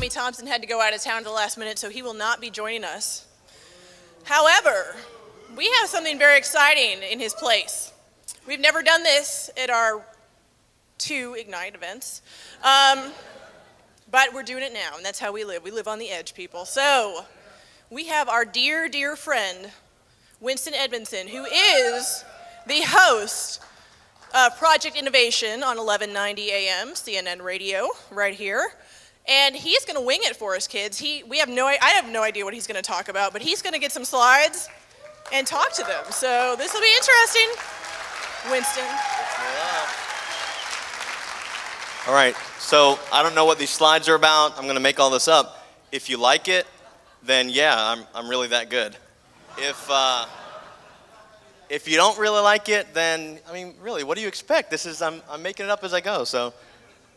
Tommy Thompson had to go out of town at the last minute, so he will not be joining us. However, we have something very exciting in his place. We've never done this at our 2 Ignite events, but we're doing it now, and that's how we live. We live on the edge, people. So we have our dear, dear friend, Winston Edmonson, who is the host of Project Innovation on 1190 AM, CNN Radio, right here. And he's going to wing it for us, kids. I have no idea what he's going to talk about, but he's going to get some slides and talk to them. So this will be interesting. Winston. All right, so I don't know what these slides are about. I'm going to make all this up. If you like it, then yeah, I'm really that good. If you don't really like it, then, I mean, really, what do you expect? I'm making it up as I go, so.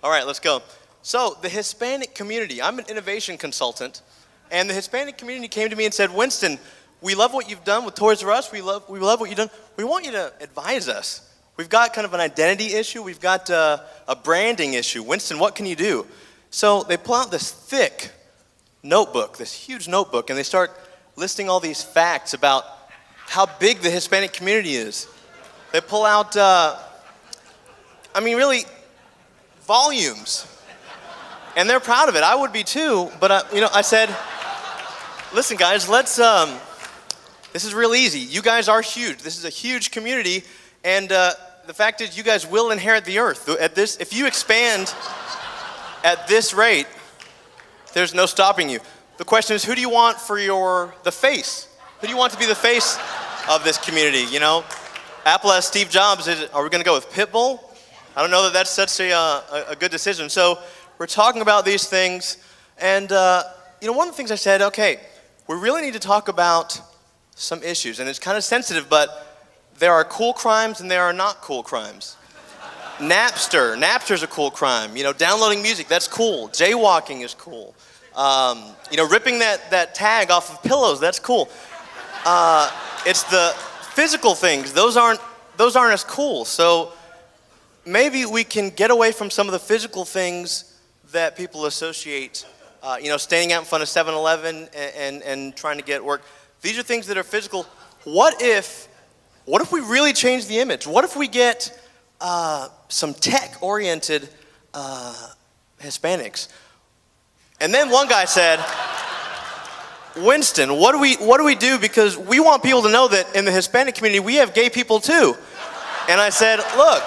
All right, let's go. So the Hispanic community, I'm an innovation consultant, and the Hispanic community came to me and said, Winston, we love what you've done with Toys R Us. We love what you've done. We want you to advise us. We've got kind of an identity issue. We've got a branding issue. Winston, what can you do? So they pull out this thick notebook, this huge notebook, and they start listing all these facts about how big the Hispanic community is. They pull out, really, volumes. And they're proud of it. I would be too, but I said, listen guys, this is real easy. You guys are huge. This is a huge community, and the fact is you guys will inherit the earth. If you expand at this rate, there's no stopping you. The question is, who do you want for the face? Who do you want to be the face of this community, Apple has Steve Jobs. Are we going to go with Pitbull? I don't know that that's such a good decision. So we're talking about these things, and one of the things I said, okay, we really need to talk about some issues, and it's kind of sensitive, but there are cool crimes and there are not cool crimes. Napster's a cool crime. Downloading music, that's cool. Jaywalking is cool. Ripping that tag off of pillows, that's cool. It's the physical things, those aren't as cool. So maybe we can get away from some of the physical things that people associate, standing out in front of 7-Eleven and trying to get work. These are things that are physical. What if we really change the image? What if we get some tech-oriented Hispanics? And then one guy said, Winston, what do we do? Because we want people to know that in the Hispanic community, we have gay people too. And I said, look,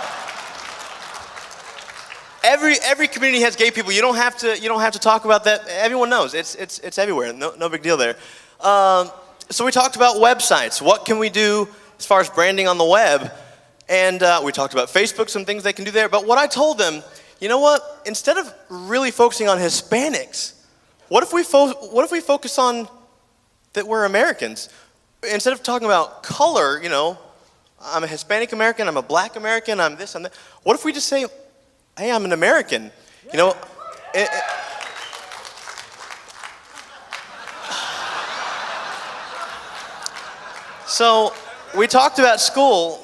every community has gay people. You don't have to talk about that. Everyone knows. It's everywhere. No big deal there. So we talked about websites. What can we do as far as branding on the web? And we talked about Facebook, some things they can do there. But what I told them, you know what? Instead of really focusing on Hispanics, what if we focus on that we're Americans? Instead of talking about color, I'm a Hispanic American, I'm a Black American, I'm this, I'm that. What if we just say, hey, I'm an American? So we talked about school.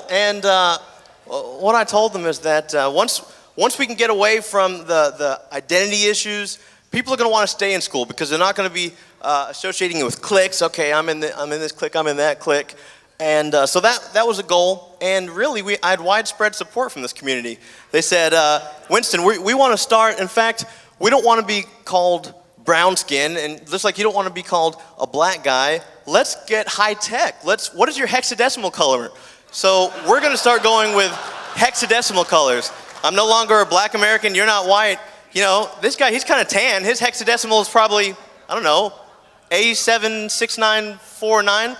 And what I told them is that once we can get away from the identity issues, people are going to want to stay in school because they're not going to be associating it with cliques. Okay, I'm in this clique, I'm in that clique. And so that was a goal. And really, I had widespread support from this community. They said, Winston, we want to start. In fact, we don't want to be called brown skin, and just like you don't want to be called a black guy, let's get high tech. What is your hexadecimal color? So we're going to start going with hexadecimal colors. I'm no longer a Black American, you're not white. This guy, he's kind of tan. His hexadecimal is probably, I don't know, A76949.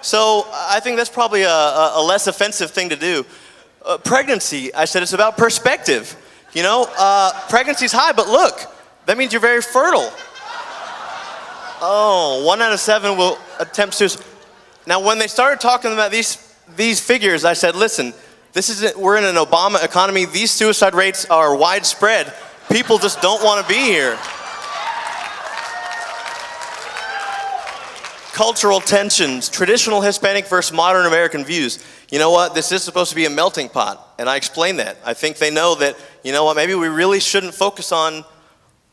So I think that's probably a less offensive thing to do. Pregnancy, I said it's about perspective. Pregnancy's high, but look, that means you're very fertile. Oh, 1 out of 7 will attempt suicide. Now, when they started talking about these figures, I said, listen, we're in an Obama economy. These suicide rates are widespread. People just don't want to be here. Cultural tensions, traditional Hispanic versus modern American views. You know what? This is supposed to be a melting pot, and I explained that. I think they know that, maybe we really shouldn't focus on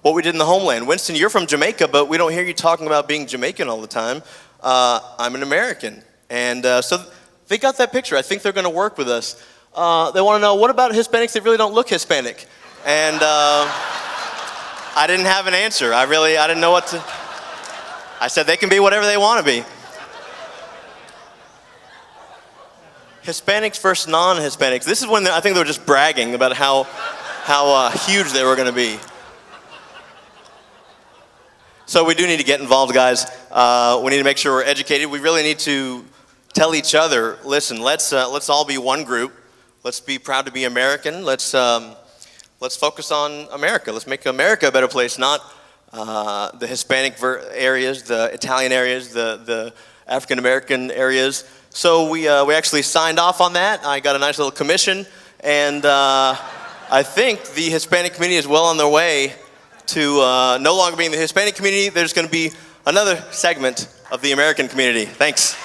what we did in the homeland. Winston, you're from Jamaica, but we don't hear you talking about being Jamaican all the time. I'm an American. And so they got that picture. I think they're going to work with us. They want to know, what about Hispanics that really don't look Hispanic? And I didn't have an answer. I didn't know what to... I said they can be whatever they want to be. Hispanics versus non-Hispanics. This is when I think they were just bragging about how huge they were going to be. So we do need to get involved, guys. We need to make sure we're educated. We really need to tell each other, listen, let's all be one group. Let's be proud to be American. Let's focus on America. Let's make America a better place, not the Hispanic areas, the Italian areas, the African American areas. So we actually signed off on that. I got a nice little commission, and I think the Hispanic community is well on their way to no longer being the Hispanic community. There's going to be another segment of the American community. Thanks.